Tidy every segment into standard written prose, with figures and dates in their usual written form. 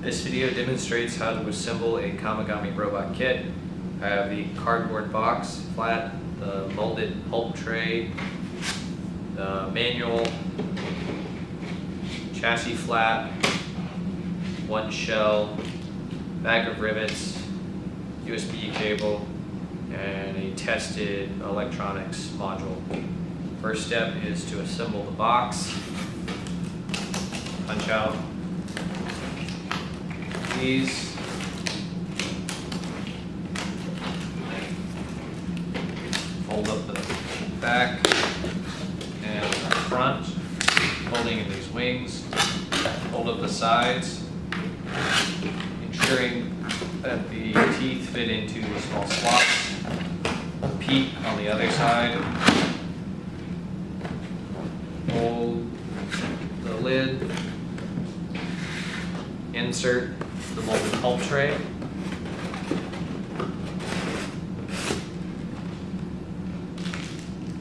This video demonstrates how to assemble a Kamigami robot kit. I have the cardboard box flat, the molded pulp tray, the manual, chassis flat, one shell, bag of rivets, USB cable, and a tested electronics module. First step is to assemble the box. Punch out these. Fold up the back and the front, holding in these wings. Fold up the sides, ensuring that the teeth fit into the small slots. Repeat on the other side. Hold the lid. Insert the molded pulp tray.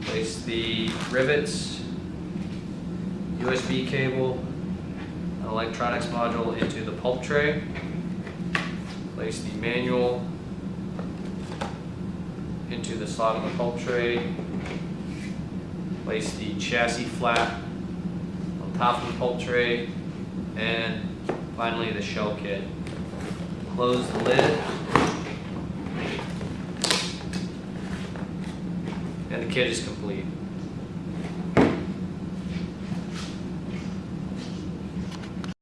Place the rivets, USB cable, and electronics module into the pulp tray. Place the manual into the slot of the pulp tray. Place the chassis flat on top of the pulp tray, and finally the shell kit. Close the lid, and the kit is complete.